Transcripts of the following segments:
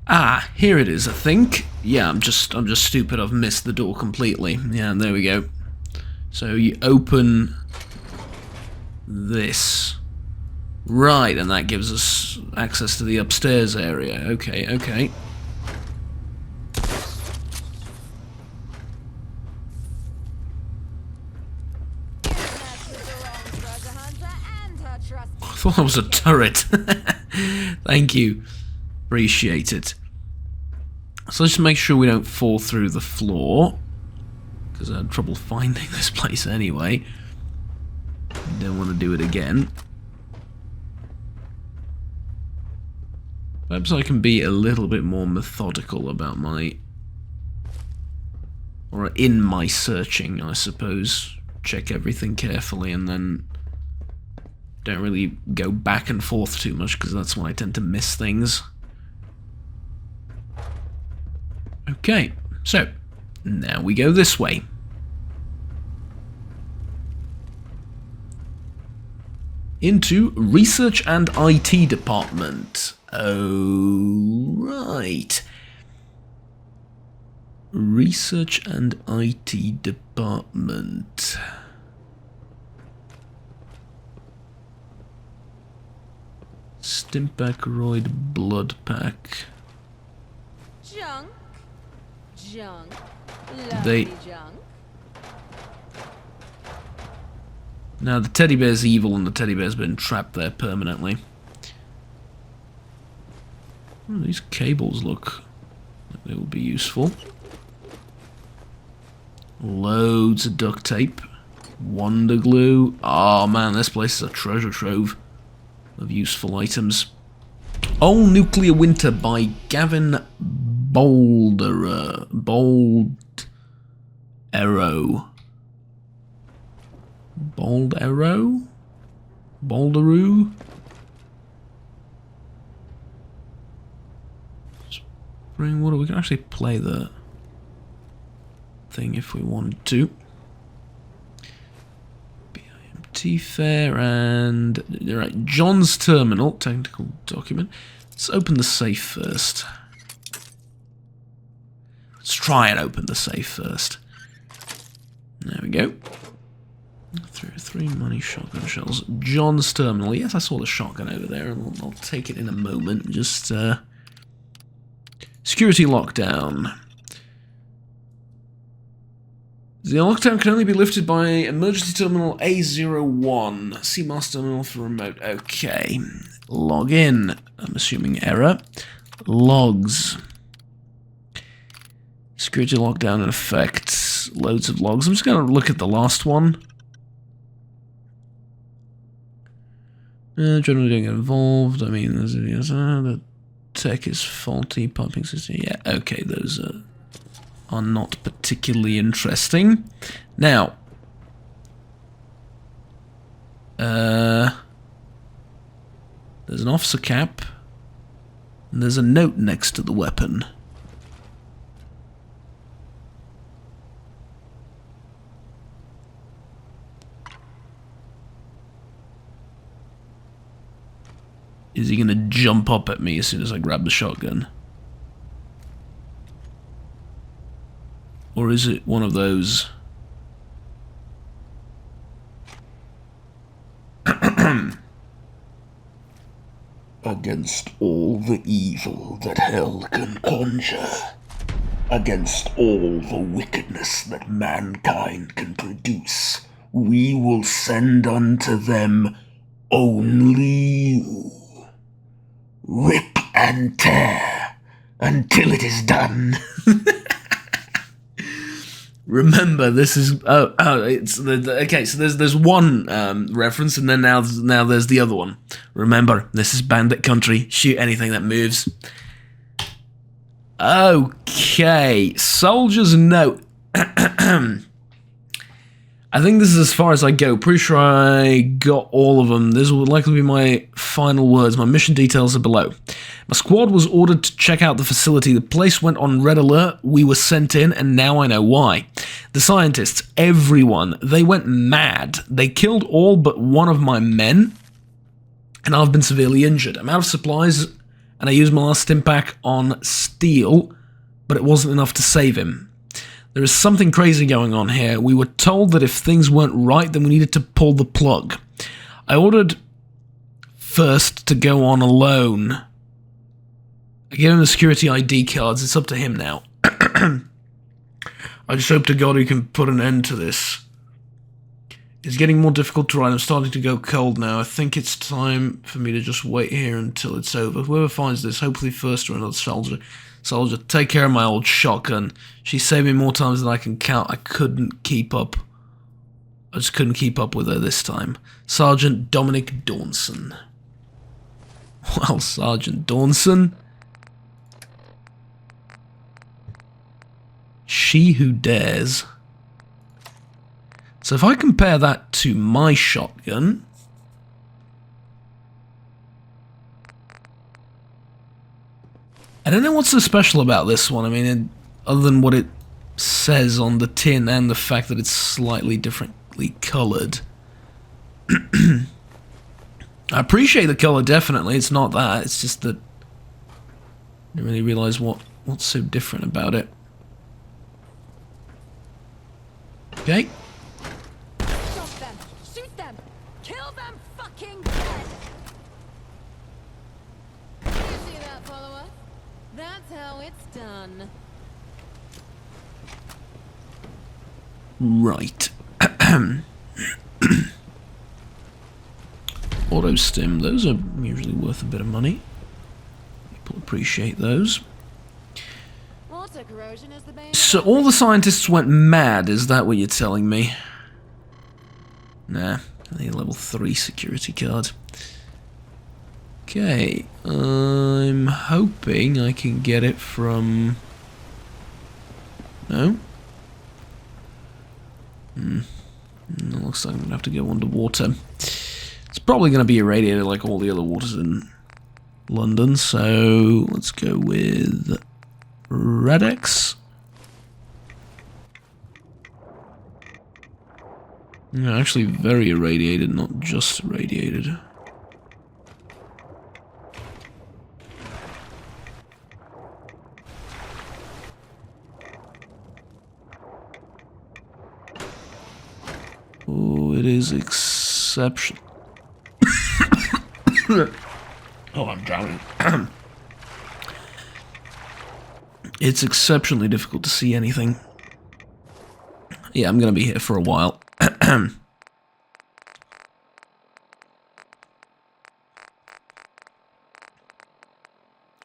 Ah, here it is, I think. Yeah, I'm just stupid. I've missed the door completely. Yeah, there we go. So you open this. Right, and that gives us access to the upstairs area. Okay, okay. I thought that was a turret. Thank you. Appreciate it. So let's make sure we don't fall through the floor, because I had trouble finding this place anyway. Don't want to do it again. Perhaps I can be a little bit more methodical about my... or in my searching, I suppose. Check everything carefully and then don't really go back and forth too much, because that's when I tend to miss things. Okay, so now we go this way. Into Research and IT Department. Oh, right. Research and IT Department. Stimpakroid blood pack. Junk. Junk. They... Lovely junk. Now the teddy bear's evil and the teddy bear's been trapped there permanently. Oh, these cables look like they will be useful. Loads of duct tape. Wonder glue. Oh man, this place is a treasure trove of useful items. Old Nuclear Winter by Gavin Bolderer. Bold Arrow. Bold Arrow? Bolderoo? Spring water. We can actually play the thing if we wanted to. BIMT Fair and... Right, John's Terminal. Technical document. Let's open the safe first. Let's try and open the safe first. There we go. 3 money shotgun shells. John's Terminal. Yes, I saw the shotgun over there, and I'll take it in a moment. Just, security lockdown. The lockdown can only be lifted by emergency terminal A01. CMOS terminal for remote. Okay. Log in. I'm assuming error. Logs. Security lockdown in effect. Loads of logs. I'm just going to look at the last one. Generally getting involved. I mean, the tech is faulty. Pumping system. Yeah, okay, those are not particularly interesting. Now, there's an officer cap, and there's a note next to the weapon. Is he going to jump up at me as soon as I grab the shotgun? Or is it one of those... Against all the evil that hell can conjure, against all the wickedness that mankind can produce, we will send unto them only you. Rip and tear until it is done. Remember, this is it's okay. So there's one reference, and then now there's the other one. Remember, this is Bandit Country. Shoot anything that moves. Okay, soldier's note. I think this is as far as I go. Pretty sure I got all of them. This will likely be my final words. My mission details are below. My squad was ordered to check out the facility. The place went on red alert. We were sent in, and now I know why. The scientists, everyone, they went mad. They killed all but one of my men, and I've been severely injured. I'm out of supplies, and and I used my last stim pack on Steel, but it wasn't enough to save him. There is something crazy going on here. We were told that if things weren't right, then we needed to pull the plug. I ordered First to go on alone. I gave him the security ID cards. It's up to him now. I just hope to God he can put an end to this. It's getting more difficult to ride. I'm starting to go cold now. I think it's time for me to just wait here until it's over. Whoever finds this, hopefully First or another soldier, take care of my old shotgun. She saved me more times than I can count. I couldn't keep up. I just couldn't keep up with her this time. Sergeant Dominic Dawnson. Well, Sergeant Dawnson. She who dares. So if I compare that to my shotgun, I don't know what's so special about this one. I mean, other than what it says on the tin and the fact that it's slightly differently colored. I appreciate the color, definitely. It's not that. It's just that I didn't really realize what's so different about it. Okay. Stop them! Shoot them! Kill them fucking dead! You see that, follower? That's how it's done. Right. Auto stim, those are usually worth a bit of money. People appreciate those. Water corrosion is the bane. So all the scientists went mad, is that what you're telling me? Nah, I need a level 3 security card. Okay, I'm hoping I can get it from... No? It looks like I'm going to have to go underwater. It's probably going to be irradiated like all the other waters in London, so let's go with Redex. Yeah, actually very irradiated, not just irradiated. Oh, it is exceptional. Oh, I'm drowning. It's exceptionally difficult to see anything. Yeah, I'm gonna be here for a while.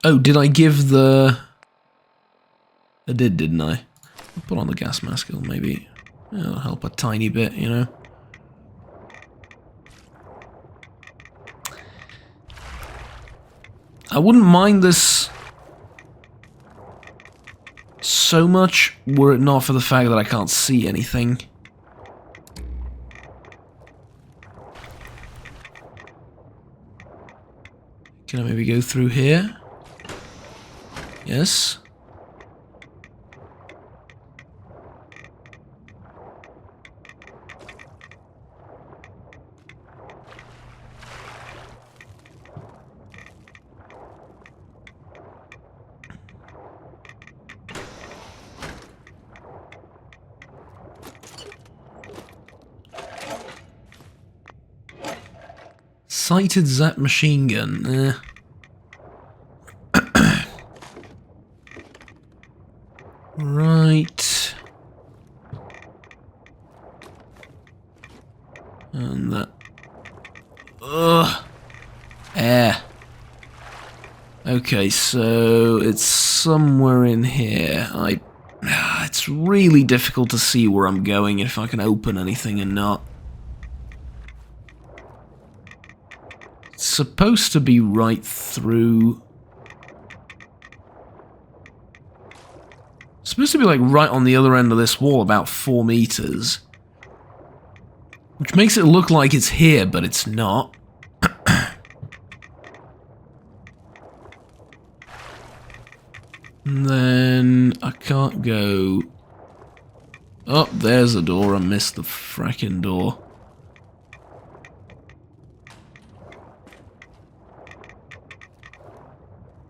Oh, did I give the... I did, didn't I? I'll put on the gas mask, it'll maybe... It'll help a tiny bit, you know? I wouldn't mind this so much were it not for the fact that I can't see anything. Can I maybe go through here? Yes. Sighted Zap machine gun. Right. And that. Ugh. Air. Okay, so it's somewhere in here. It's really difficult to see where I'm going, if I can open anything or not. It's supposed to be right through. It's supposed to be like right on the other end of this wall, about 4 meters. Which makes it look like it's here, but it's not. And then I can't go. Oh, there's a door. I missed the fracking door.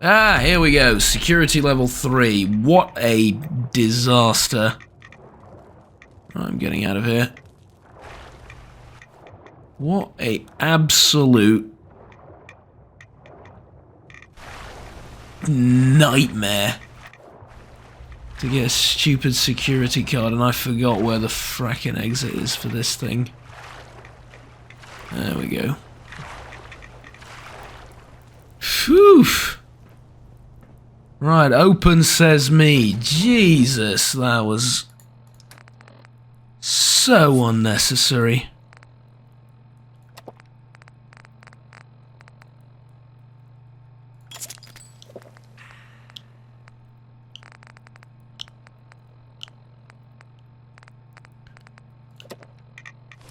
Ah, here we go. Security level 3. What a disaster. I'm getting out of here. What a absolute nightmare to get a stupid security card, and I forgot where the fracking exit is for this thing. There we go. Phew. Right, open says me. Jesus, that was so unnecessary.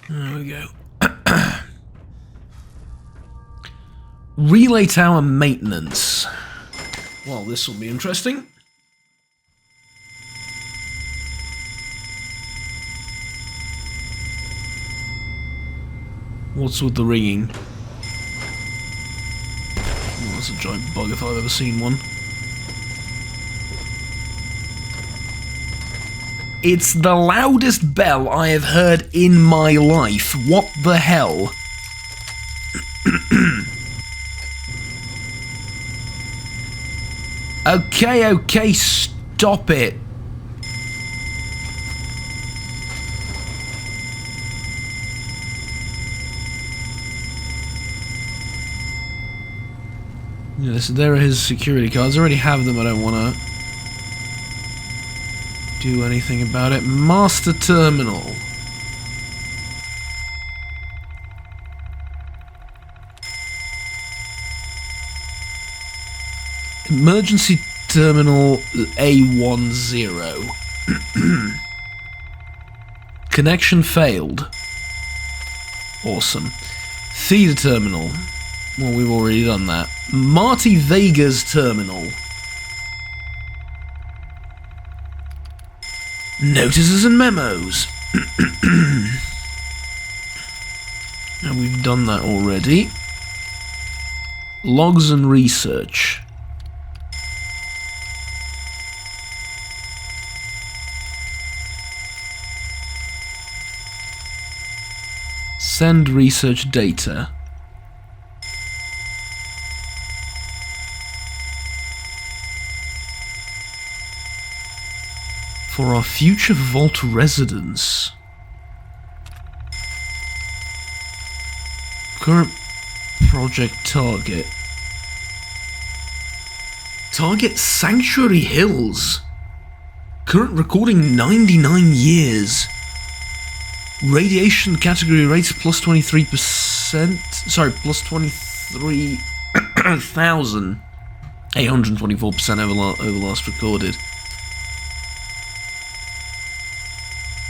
There we go. Relay tower maintenance. Well, this will be interesting. What's with the ringing? Oh, that's a giant bug if I've ever seen one. It's the loudest bell I have heard in my life. What the hell? Okay, stop it. Yes, there are his security cards. I already have them. I don't want to do anything about it. Master terminal. Emergency terminal A10. Connection failed. Awesome. Feeder terminal. Well, we've already done that. Marty Vega's terminal. Notices and memos. And we've done that already. Logs and research. Send research data. For our future vault residence. Current project target. Target Sanctuary Hills. Current recording 99 years. Radiation category rates plus 23%. Sorry, plus 23,000. 824% over last recorded.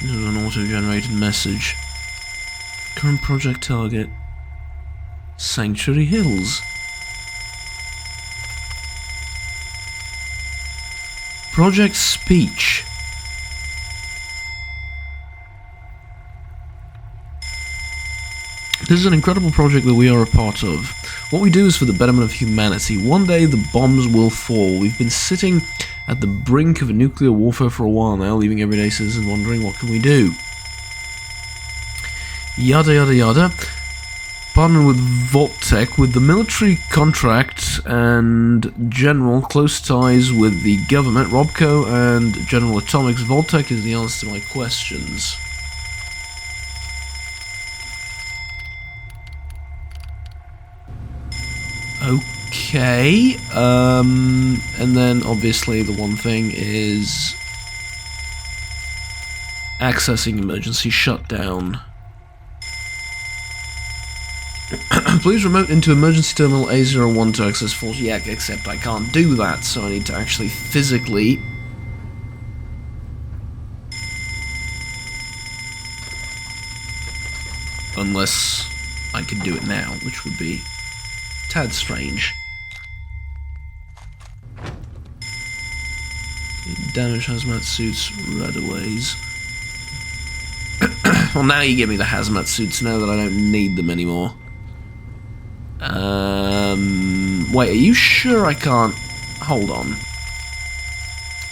This is an auto-generated message. Current project target. Sanctuary Hills. Project speech. This is an incredible project that we are a part of. What we do is for the betterment of humanity. One day the bombs will fall. We've been sitting at the brink of a nuclear warfare for a while now, leaving everyday citizens wondering what can we do. Yada yada yada. Partner with Vault-Tec with the military contract and general close ties with the government. Robco and General Atomics. Vault-Tec is the answer to my questions. Okay, and then obviously the one thing is accessing emergency shutdown. Please remote into emergency terminal A01 to access force. Yeah, except I can't do that, so I need to actually physically unless I can do it now, which would be tad strange. Damage hazmat suits, radaways. Well, now you give me the hazmat suits now that I don't need them anymore. Wait, are you sure I can't hold on.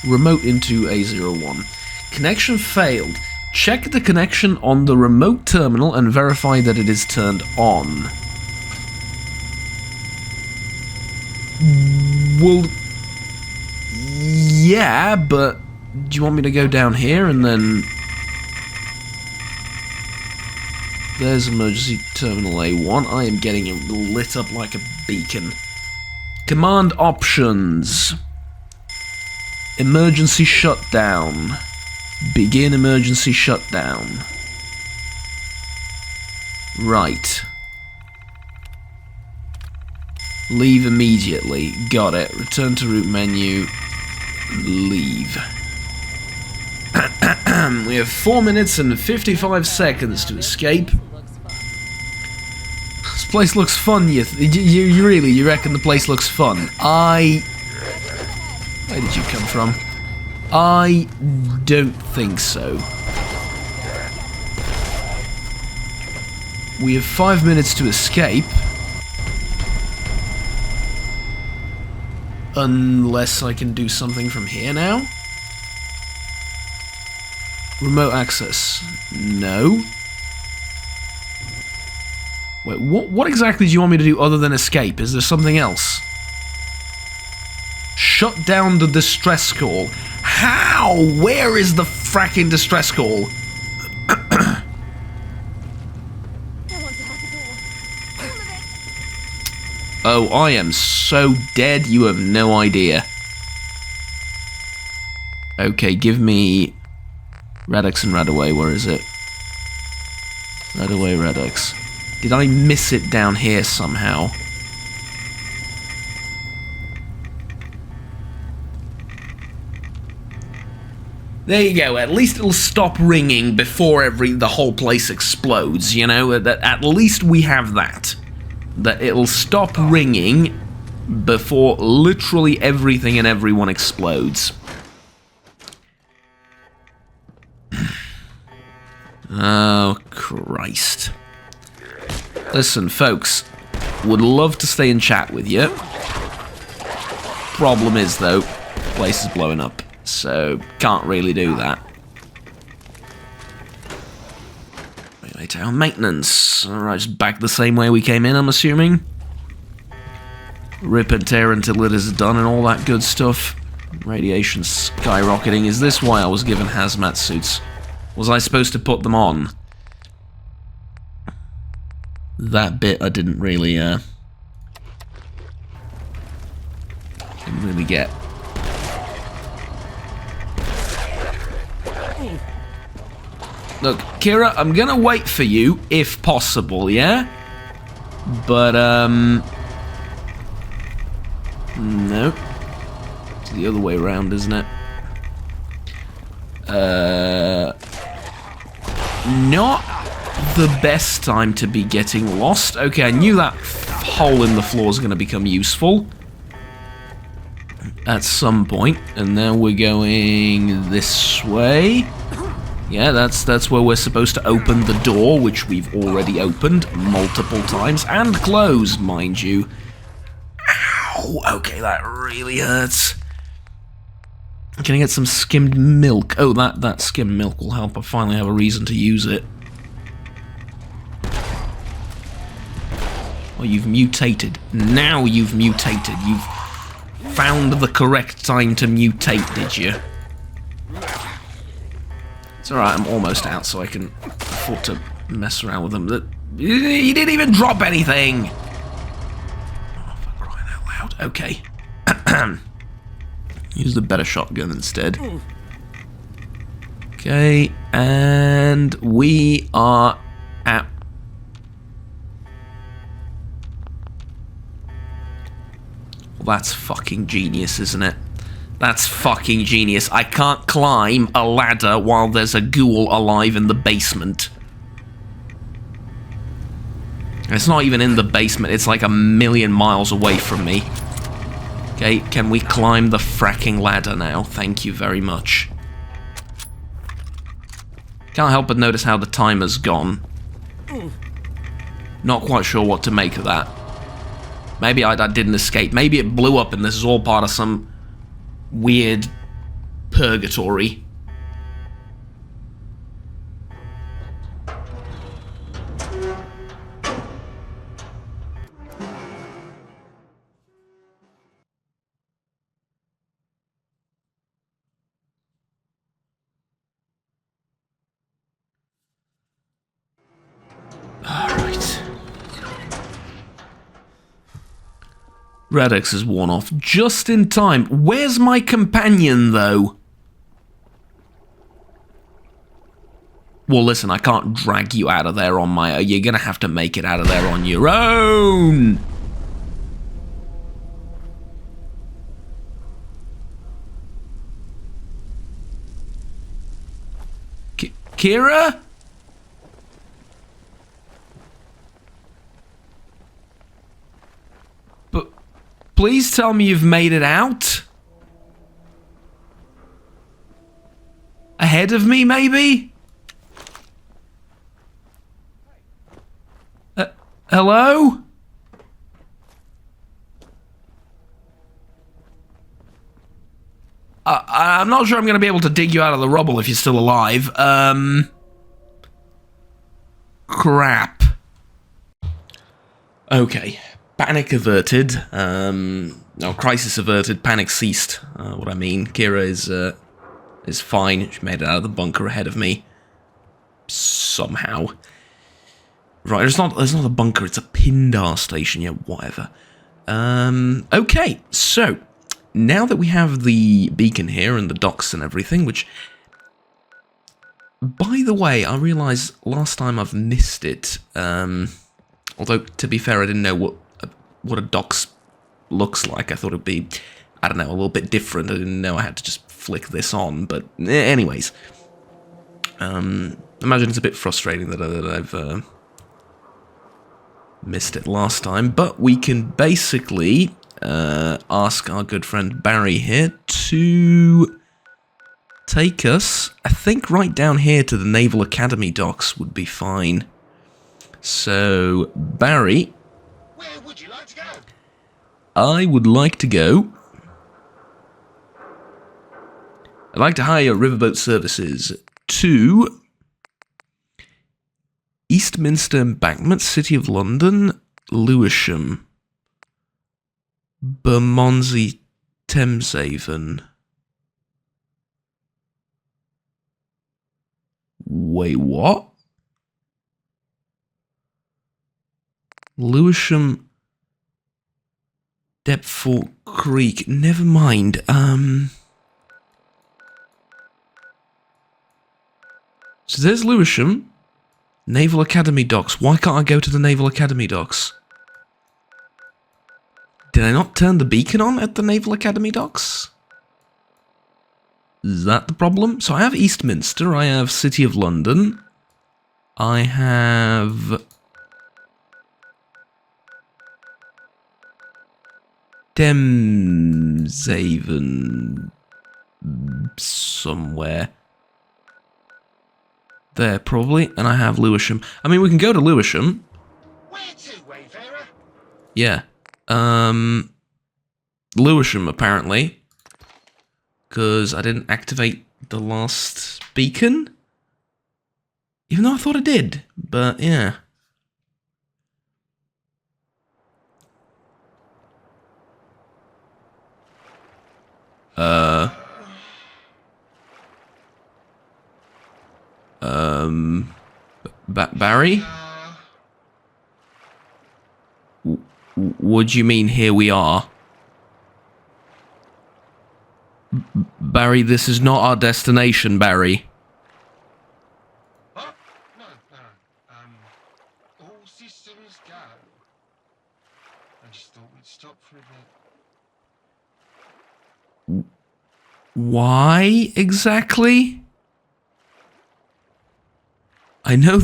Remote into A01. Connection failed. Check the connection on the remote terminal and verify that it is turned on. Well, yeah, but do you want me to go down here and then... There's emergency terminal A1. I am getting it lit up like a beacon. Command options. Emergency shutdown. Begin emergency shutdown. Right. Leave immediately. Got it. Return to root menu. Leave. We have 4 minutes and 55 seconds to escape. This place looks fun, you reckon the place looks fun? Where did you come from? I don't think so. We have 5 minutes to escape. Unless I can do something from here now? Remote access. No. Wait, what exactly do you want me to do other than escape? Is there something else? Shut down the distress call. How? Where is the fracking distress call? Oh, I am so dead, you have no idea. Okay, give me... Radix and Radaway, where is it? Radaway, Radix. Did I miss it down here somehow? There you go, at least it'll stop ringing before the whole place explodes, you know? At least we have that. That it'll stop ringing before literally everything and everyone explodes. Oh, Christ. Listen, folks, would love to stay and chat with you. Problem is, though, the place is blowing up, so can't really do that. Relay tower maintenance. Alright, just back the same way we came in, I'm assuming. Rip and tear until it is done and all that good stuff. Radiation skyrocketing. Is this why I was given hazmat suits? Was I supposed to put them on? That bit I didn't really get. Look, Kira, I'm gonna wait for you, if possible, yeah? But, no. It's the other way around, isn't it? Not the best time to be getting lost. Okay, I knew that hole in the floor was going to become useful at some point, and now we're going this way. Yeah, that's where we're supposed to open the door, which we've already opened multiple times and closed, mind you. Ow! Okay, that really hurts. Can I get some skimmed milk? Oh, that skimmed milk will help. I finally have a reason to use it. Oh, you've mutated. Now you've mutated. You've found the correct time to mutate, did you? It's alright, I'm almost out, so I can afford to mess around with them. You didn't even drop anything! Oh, for crying out loud. Okay. Use the better shotgun instead. Okay, and we are at... Well, that's fucking genius, isn't it? That's fucking genius. I can't climb a ladder while there's a ghoul alive in the basement. It's not even in the basement, it's like a million miles away from me. Okay, can we climb the fracking ladder now? Thank you very much. Can't help but notice how the timer's gone. Not quite sure what to make of that. Maybe I didn't escape. Maybe it blew up and this is all part of some weird purgatory. Alright. Radix is worn off just in time. Where's my companion, though? Well, listen, I can't drag you out of there on my own. You're gonna have to make it out of there on your own. Kira? But please tell me you've made it out? Ahead of me, maybe? Hello? I'm not sure I'm going to be able to dig you out of the rubble if you're still alive. Crap. Okay. Panic averted. No, crisis averted. Panic ceased. What I mean. Kira is fine. She made it out of the bunker ahead of me. Somehow. Right, it's not a bunker, it's a Pindar station, yeah, whatever. Okay, so, now that we have the beacon here and the docks and everything, which, by the way, I realised last time I've missed it, although, to be fair, I didn't know what a docks looks like. I thought it'd be, I don't know, a little bit different. I didn't know I had to just flick this on, but anyways. Imagine it's a bit frustrating that I've missed it last time, but we can basically ask our good friend Barry here to take us, I think right down here to the Naval Academy docks would be fine. So, Barry, where would you like to go? I would like to go. I'd like to hire riverboat services to Eastminster Embankment, City of London, Lewisham, Bermondsey, Thameshaven. Wait, what? Lewisham, Deptford Creek. Never mind. So there's Lewisham. Naval Academy docks. Why can't I go to the Naval Academy docks? Did I not turn the beacon on at the Naval Academy docks? Is that the problem? So I have Eastminster, I have City of London, I have Thameshaven somewhere. There, probably, and I have Lewisham. I mean, we can go to Lewisham. Where to, Wayfarer? Yeah. Lewisham, apparently. Because I didn't activate the last beacon. Even though I thought I did. But, yeah. Barry? What do you mean, here we are? Barry, this is not our destination, Barry. What? No. All systems go. I just thought we'd stop for a bit. Why exactly? I know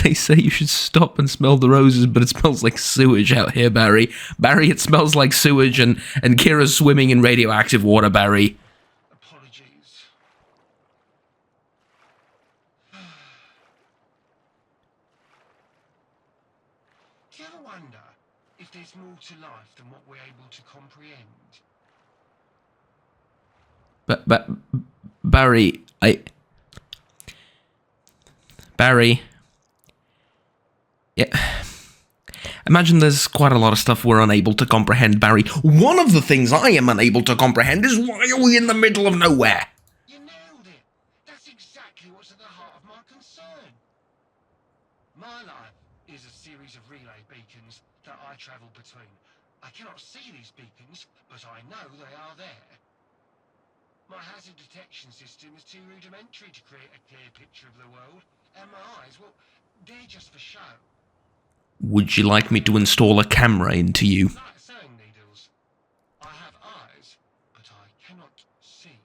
they say you should stop and smell the roses, but it smells like sewage out here, Barry. Barry, it smells like sewage and Kira's swimming in radioactive water, Barry. Apologies. Do you ever wonder if there's more more to life than what we're able to comprehend. But Barry, Barry. Yeah. Imagine there's quite a lot of stuff we're unable to comprehend, Barry. One of the things I am unable to comprehend is why are we in the middle of nowhere? You nailed it. That's exactly what's at the heart of my concern. My life is a series of relay beacons that I travel between. I cannot see these beacons, but I know they are there. My hazard detection system is too rudimentary to create a clear picture of the world, and my eyes, well, they're just for show. Would you like me to install a camera into you? Like sewing needles. I have eyes, but I cannot see.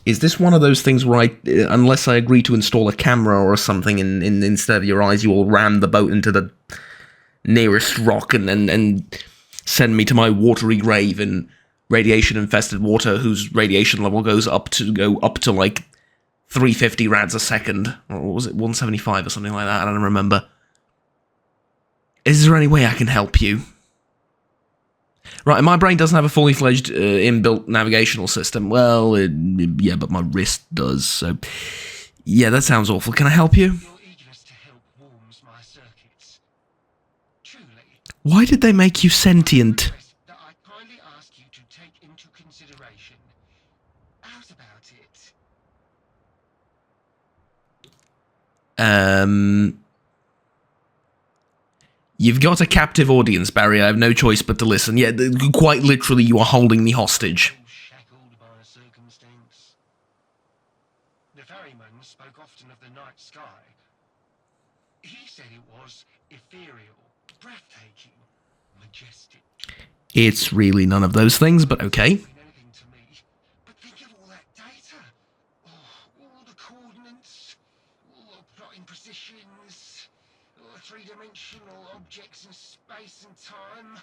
Is this one of those things where unless I agree to install a camera or something instead of your eyes, you will ram the boat into the nearest rock and send me to my watery grave in radiation-infested water whose radiation level goes up to like 350 rads a second, or was it 175 or something like that? I don't remember. Is there any way I can help you? Right, my brain doesn't have a fully fledged inbuilt navigational system. Well, yeah, but my wrist does, so... Yeah, that sounds awful. Can I help you? Your eagerness to help warms my circuits. Truly. Why did they make you sentient? Request that I kindly ask you to take into consideration. How's about it? You've got a captive audience, Barry. I have no choice but to listen. Yeah, quite literally, you are holding me hostage. All shackled by a circumstance. The ferryman spoke often of the night sky. He said it was ethereal, breathtaking, majestic. It's really none of those things, but okay. Mean anything to me, but think of all that data. Oh, all the coordinates, all the plotting positions, all the three-dimensional objects in space and time.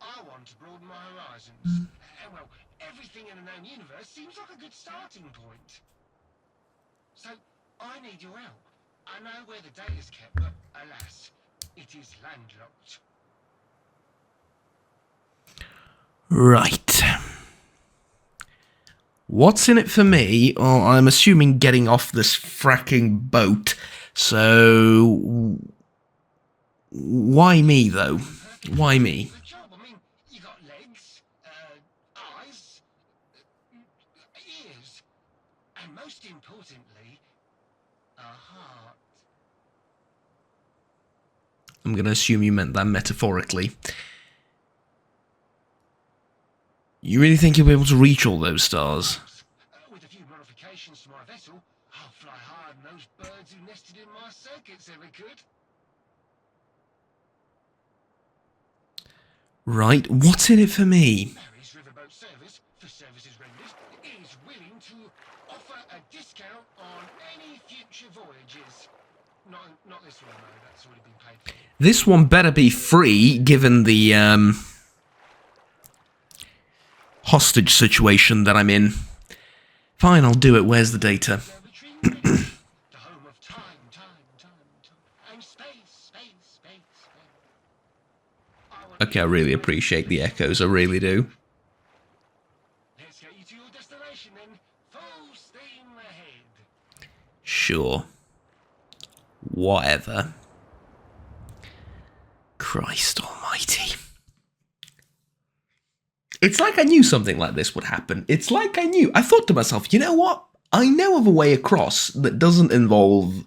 I want to broaden my horizons. And well, everything in a known universe seems like a good starting point. So, I need your help. I know where the data's kept, but alas, it is landlocked. Right. What's in it for me? Well, I'm assuming getting off this fracking boat. So... Why me, though? Why me? Good job. I mean, you got legs, eyes, ears, and most importantly, a heart. I'm going to assume you meant that metaphorically. You really think you'll be able to reach all those stars? With a few modifications to my vessel, I'll fly higher than those birds who nested in my circuits ever could. Right, what's in it for me? Mary's Riverboat Service, for services rendered, is willing to offer a discount on any future voyages. Not this one, though. That's already been paid for. This one better be free, given the, hostage situation that I'm in. Fine, I'll do it. Where's the data? The home of time, and space. Okay, I really appreciate the echoes. I really do. Let's get you to your destination then. Full steam ahead. Sure. Whatever. Christ almighty. It's like I knew something like this would happen. It's like I knew. I thought to myself, you know what? I know of a way across that doesn't involve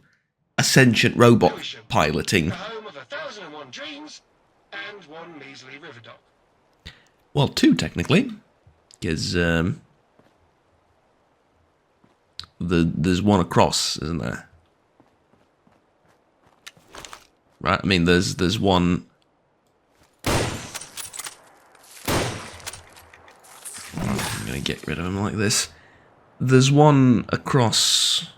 a sentient robot piloting. The home of 1,001 dreams and one measly river dock. Well, two, technically. Because, there's one across, isn't there? Right, I mean, there's one... I'm gonna get rid of him like this. There's one across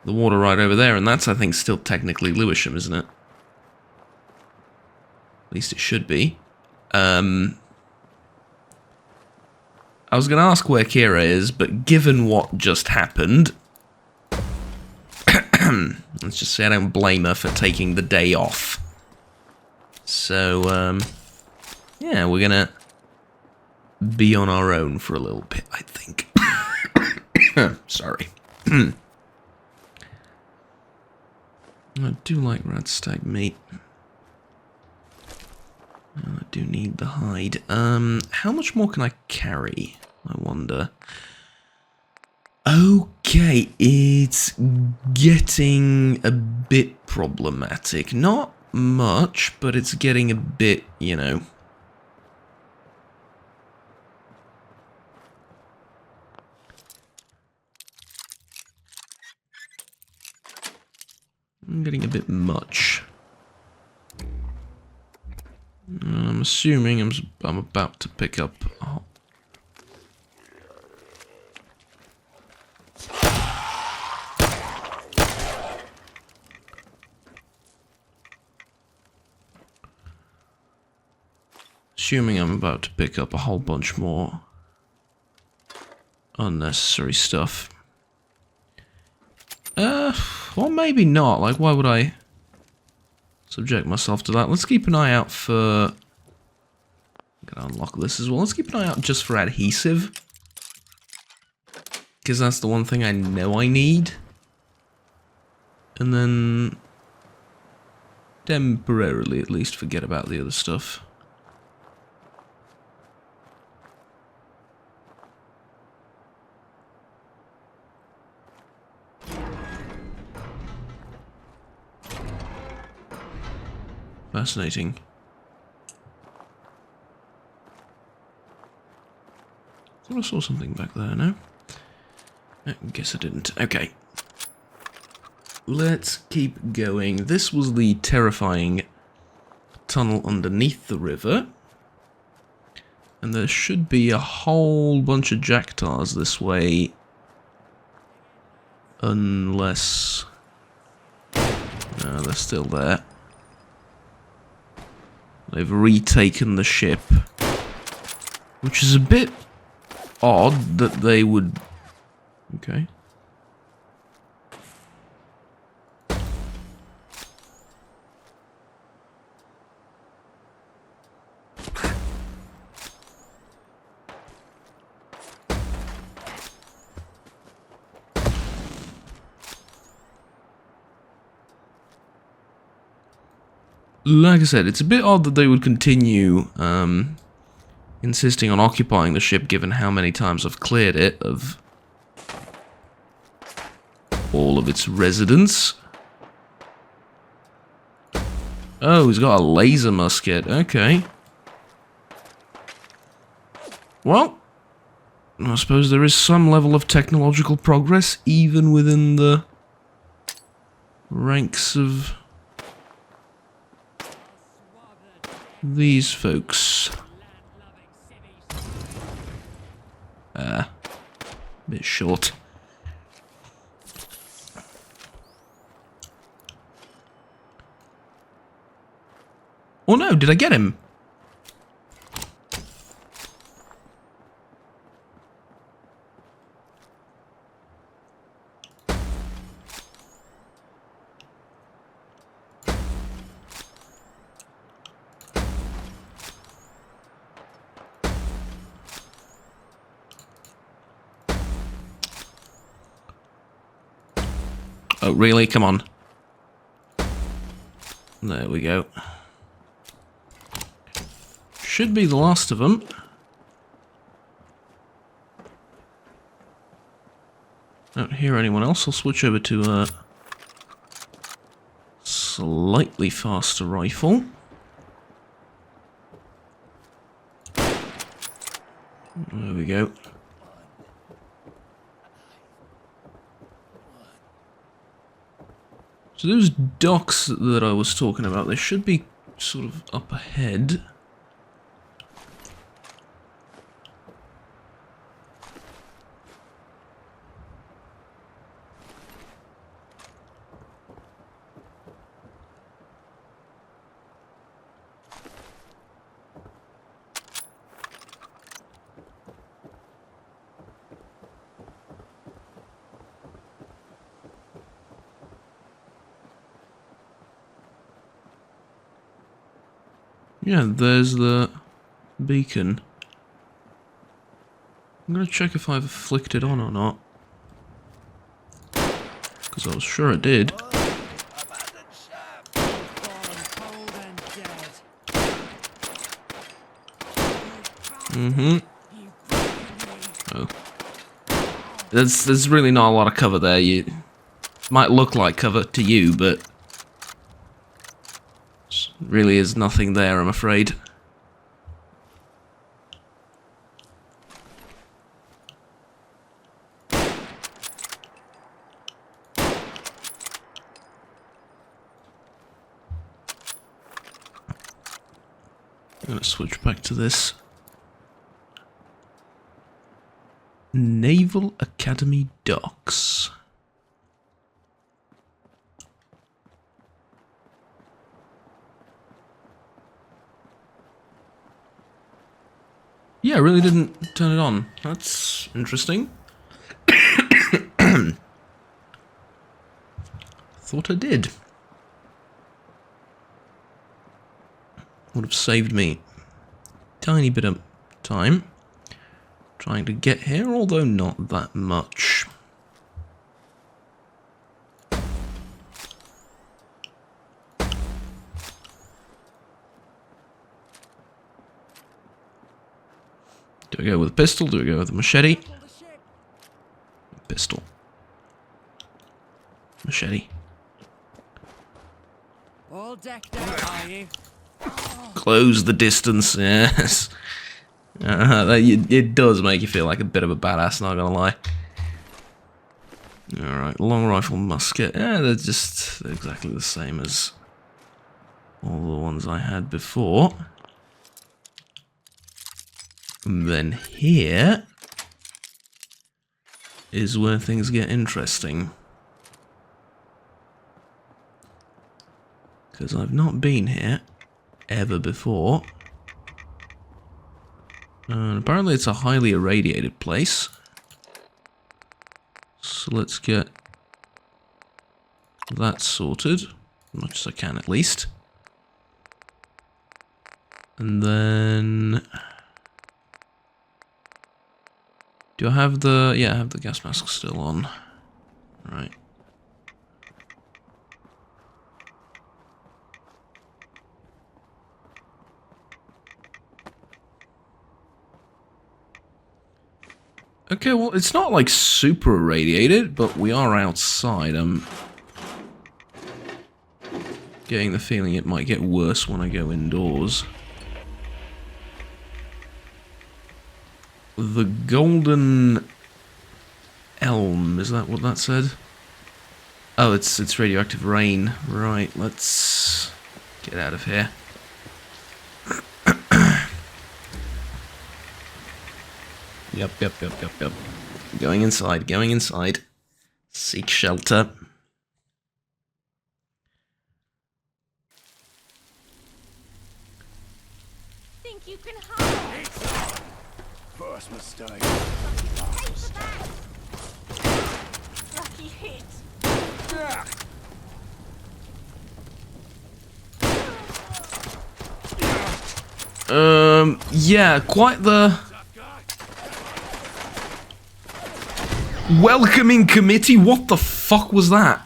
the water right over there, and that's, I think, still technically Lewisham, isn't it? At least it should be. I was going to ask where Kira is, but given what just happened... Let's just say I don't blame her for taking the day off. So, yeah, we're gonna be on our own for a little bit, I think. Sorry. I do like rat stag meat. I do need the hide. How much more can I carry? I wonder. Okay, it's getting a bit problematic. Not much, but it's getting a bit, you know. I'm getting a bit much. I'm assuming I'm about to pick up. Oh. Assuming I'm about to pick up a whole bunch more unnecessary stuff. Or maybe not. Like, why would I subject myself to that? Let's keep an eye out for... I'm gonna unlock this as well. Let's keep an eye out just for adhesive. Because that's the one thing I know I need. And then... temporarily, at least, forget about the other stuff. Fascinating. I thought I saw something back there, no? I guess I didn't. Okay. Let's keep going. This was the terrifying tunnel underneath the river. And there should be a whole bunch of jackdaws this way. Unless... no, they're still there. They've retaken the ship. Which is a bit odd that they would... okay. Like I said, it's a bit odd that they would continue insisting on occupying the ship given how many times I've cleared it of all of its residents. Oh, he's got a laser musket. Okay. Well, I suppose there is some level of technological progress even within the ranks of these folks. Bit short. Oh no, did I get him? Oh, really? Come on. There we go. Should be the last of them. Don't hear anyone else. I'll switch over to a slightly faster rifle. There we go. So those docks that I was talking about, they should be sort of up ahead. Yeah, there's the beacon. I'm gonna check if I've flicked it on or not. Because I was sure it did. Mm-hmm. Oh. There's really not a lot of cover there. You might look like cover to you, but really is nothing there, I'm afraid. I'm gonna switch back to this. Naval Academy docks. Yeah, I really didn't turn it on. That's interesting. Thought I did. Would have saved me a tiny bit of time trying to get here, although not that much. Do I go with a pistol? Do I go with a machete? Pistol. Machete. All decked out, are you? Close the distance, yes. It does make you feel like a bit of a badass, not gonna lie. Alright, long rifle musket. Yeah, they're just exactly the same as all the ones I had before. And then here is where things get interesting. Because I've not been here ever before. And apparently it's a highly irradiated place. So let's get that sorted. As much as I can at least. And then... do I have the... yeah, I have the gas mask still on. Right. Okay, well, it's not like super irradiated, but we are outside. I'm getting the feeling it might get worse when I go indoors. The Golden Elm, is that what that said? Oh, it's radioactive rain. Right, let's get out of here. Yep. Going inside. Seek shelter. Think you can hide? First mistake. Lucky hit. Yeah, quite the welcoming committee. What the fuck was that?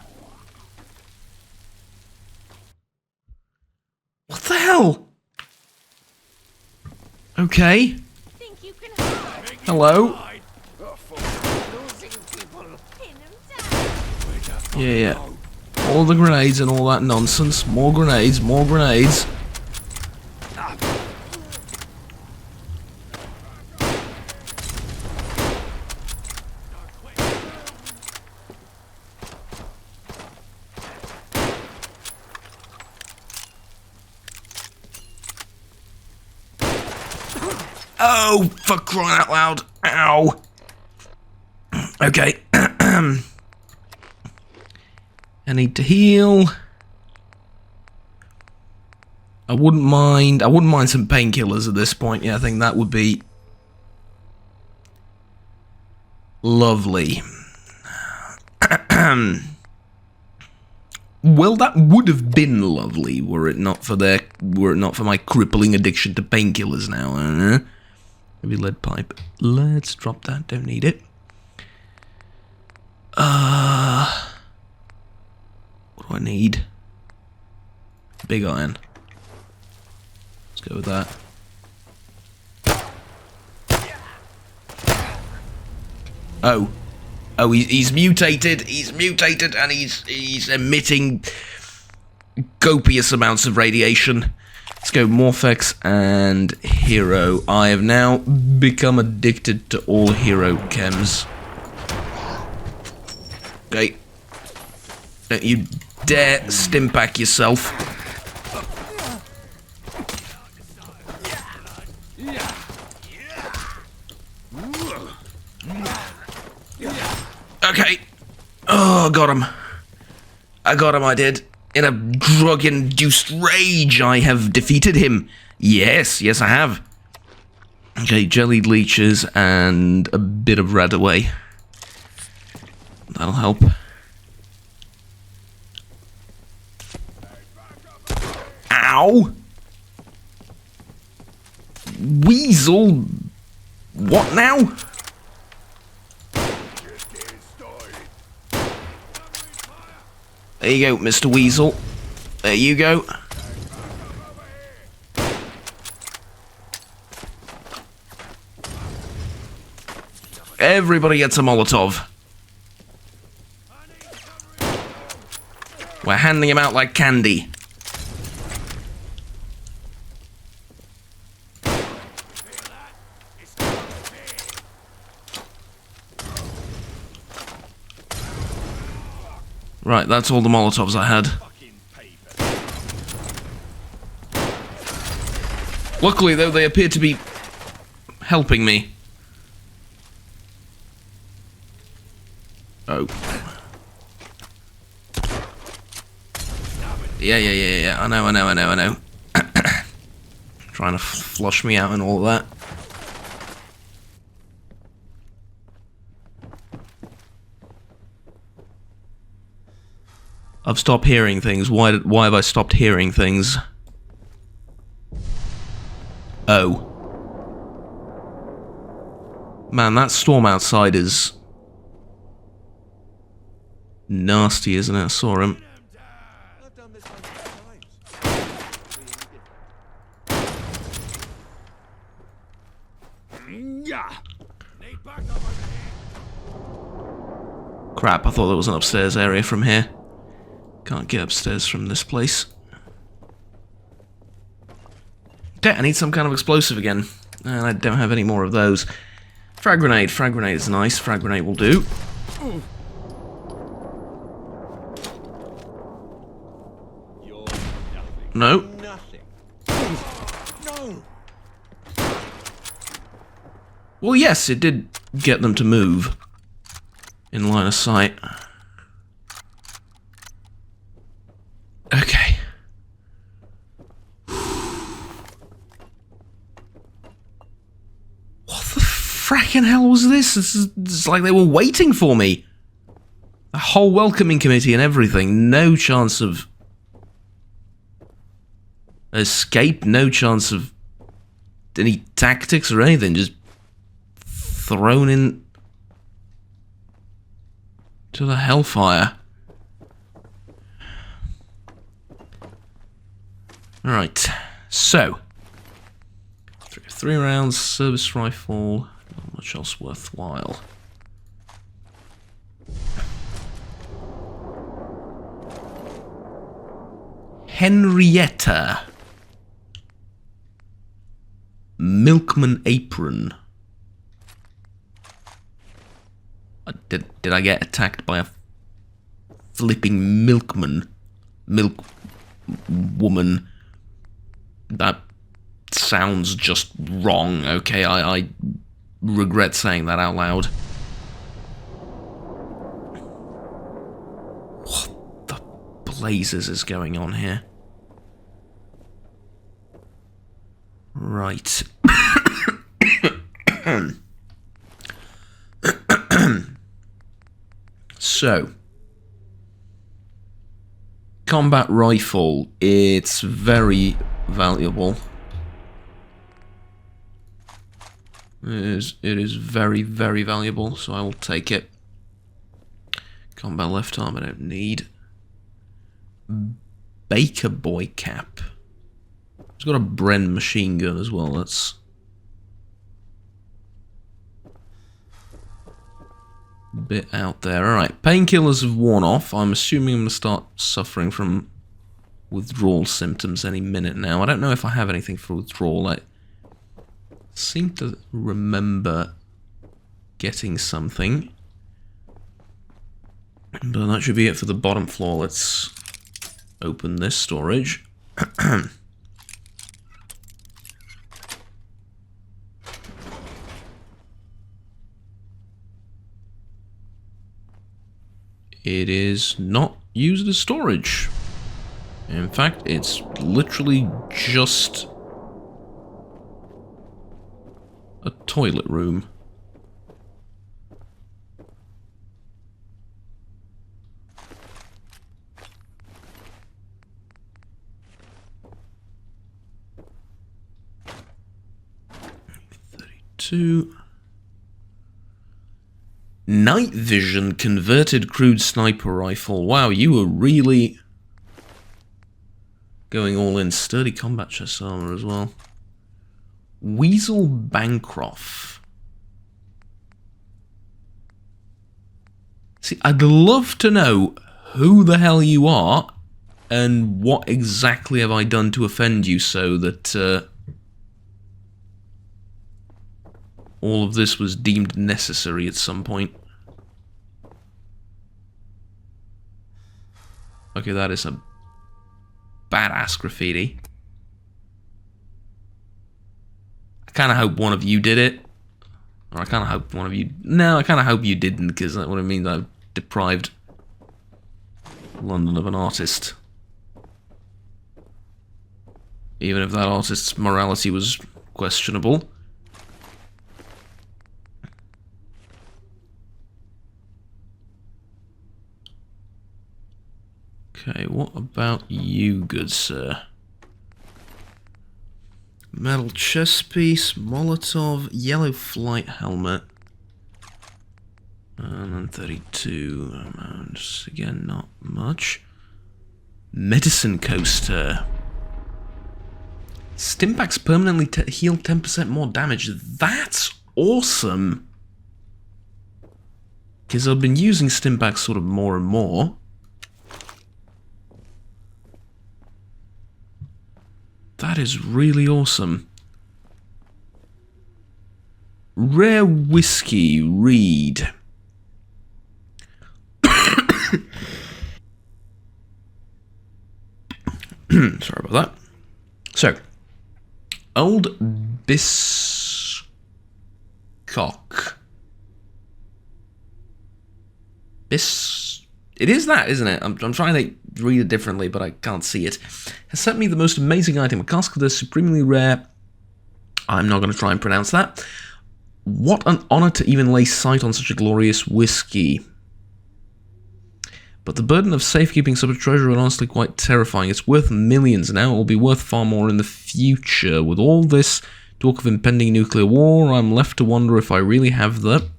What the hell? Okay. Think you can hide? Hello. Losing people. Pin them down. Yeah. All the grenades and all that nonsense. More grenades. Oh, for crying out loud. Ow. Okay. I need to heal. I wouldn't mind some painkillers at this point. Yeah, I think that would be lovely. Well, that would have been lovely were it not for my crippling addiction to painkillers now. Maybe lead pipe. Let's drop that. Don't need it. What do I need? Big iron. Let's go with that. Oh, he's mutated. He's mutated, and he's emitting copious amounts of radiation. Let's go Morphex and Hero. I have now become addicted to all Hero chems. Okay. Don't you dare stimpack yourself. Okay. Oh, got him. I got him, I did. In a drug-induced rage, I have defeated him. Yes, I have. Okay, jellied leeches and a bit of red away. That'll help. Ow! Weasel! What now? There you go, Mr. Weasel. There you go. Everybody gets a Molotov. We're handing him out like candy. Right, that's all the Molotovs I had. Luckily, though, they appear to be helping me. Oh. Yeah. I know. Trying to flush me out and all that. I've stopped hearing things. Why have I stopped hearing things? Oh. Man, that storm outside is nasty, isn't it? I saw him. Crap, I thought there was an upstairs area from here. Can't get upstairs from this place. I need some kind of explosive again. And I don't have any more of those. Frag grenade. Frag grenade is nice. Frag grenade will do. No. Well, yes, it did get them to move in line of sight. Okay. What the fracking hell was this? It's like they were waiting for me. A whole welcoming committee and everything. No chance of escape. No chance of any tactics or anything. Just thrown in to the hellfire. Right, so 3 rounds, service rifle, not much else worthwhile. Henrietta. Milkman apron. Did I get attacked by a flipping milkman? Milk woman. That sounds just wrong, okay? I regret saying that out loud. What the blazes is going on here? Right. So. combat rifle. It's very valuable. It is very, very valuable, so I will take it. Combat left arm I don't need. Baker Boy cap. It's got a Bren machine gun as well, that's... bit out there. Alright, painkillers have worn off. I'm assuming I'm going to start suffering from withdrawal symptoms any minute now. I don't know if I have anything for withdrawal. I seem to remember getting something. But that should be it for the bottom floor. Let's open this storage. It is not used as storage. In fact, it's literally just a toilet room. Night vision converted crude sniper rifle. Wow, you were really going all in. Sturdy combat chest armor as well. Weasel Bancroft. See, I'd love to know who the hell you are and what exactly have I done to offend you so that all of this was deemed necessary at some point. Okay, that is a badass graffiti. I kind of hope one of you did it. Or I kind of hope one of you... No, I kind of hope you didn't, because that would mean I've deprived London of an artist. Even if that artist's morality was questionable. Okay, what about you, good sir? Metal chest piece, Molotov, yellow flight helmet. And then 32, just again, not much. Medicine coaster. Stimpaks permanently heal 10% more damage. That's awesome! Because I've been using Stimpaks sort of more and more. That is really awesome. Rare whiskey, read. Sorry about that. So, Old Biscock. It is that, isn't it? I'm trying to read it differently, but I can't see it. Has sent me the most amazing item, a cask of the supremely rare... I'm not going to try and pronounce that. What an honor to even lay sight on such a glorious whiskey. But the burden of safekeeping such a treasure is honestly quite terrifying. It's worth millions now. It will be worth far more in the future. With all this talk of impending nuclear war, I'm left to wonder if I really have the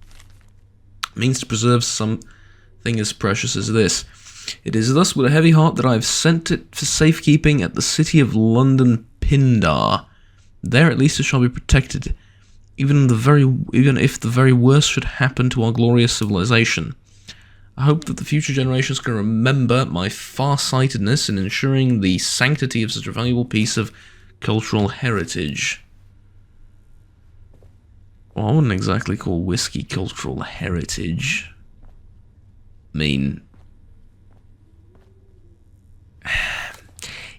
means to preserve something as precious as this. It is thus with a heavy heart that I have sent it for safekeeping at the city of London, Pindar. There at least it shall be protected, even if the very worst should happen to our glorious civilization. I hope that the future generations can remember my far-sightedness in ensuring the sanctity of such a valuable piece of cultural heritage. Well, I wouldn't exactly call whiskey cultural heritage. I mean...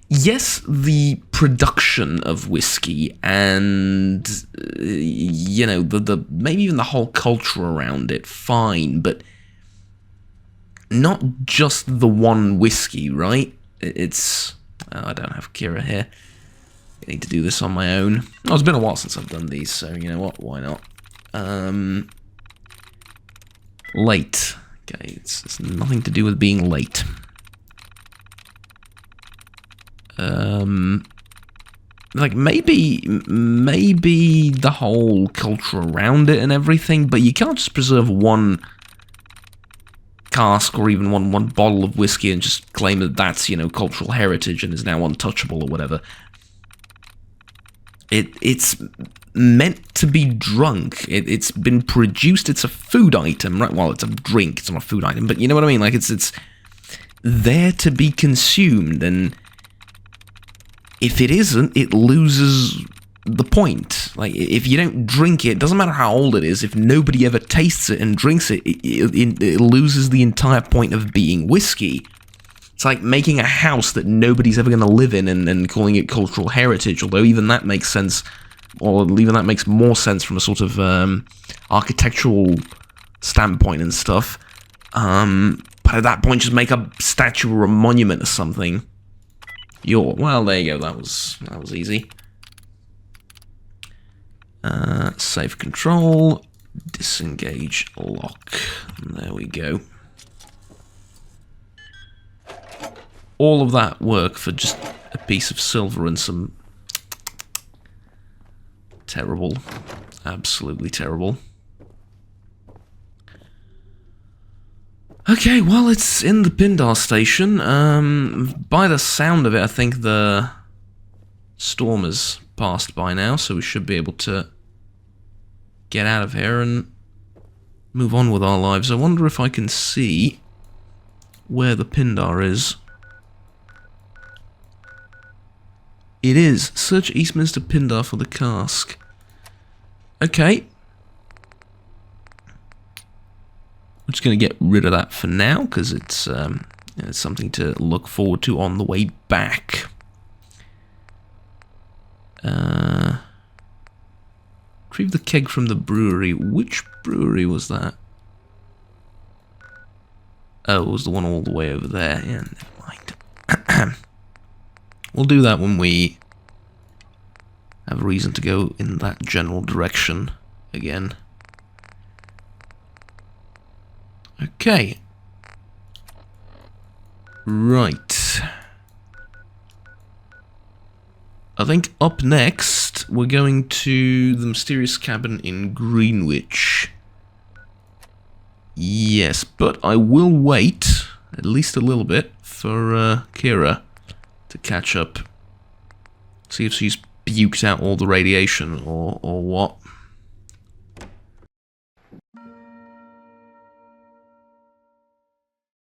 Yes, the production of whiskey and, you know, the maybe even the whole culture around it, fine, but not just the one whiskey, right? It's... Oh, I don't have Kira here. I need to do this on my own. Oh, it's been a while since I've done these, so you know what, why not? Late. Okay, it's nothing to do with being late. Like, maybe the whole culture around it and everything, but you can't just preserve one cask or even one bottle of whiskey and just claim that that's, you know, cultural heritage and is now untouchable or whatever. It's meant to be drunk. It's been produced. It's a food item, right? Well, it's a drink. It's not a food item, but you know what I mean? Like, it's there to be consumed, and if it isn't, it loses the point. Like, if you don't drink it, doesn't matter how old it is, if nobody ever tastes it and drinks it, it loses the entire point of being whiskey. It's like making a house that nobody's ever going to live in and calling it cultural heritage, although even that makes sense, or even that makes more sense from a sort of architectural standpoint and stuff. But at that point, just make a statue or a monument or something. Well, there you go, that was easy. Save control, disengage lock, and there we go. All of that work for just a piece of silver and some... Terrible. Absolutely terrible. Okay, well, it's in the Pindar station. By the sound of it, I think the storm has passed by now, so we should be able to get out of here and move on with our lives. I wonder if I can see where the Pindar is. It is. Search Eastminster Pindar for the cask. Okay. We're just going to get rid of that for now, because it's something to look forward to on the way back. Retrieve the keg from the brewery. Which brewery was that? Oh, it was the one all the way over there. Yeah, never mind. We'll do that when we have a reason to go in that general direction again. Okay. Right. I think up next, we're going to the mysterious cabin in Greenwich. Yes, but I will wait, at least a little bit, for Kira to catch up. See if she's buked out all the radiation or what.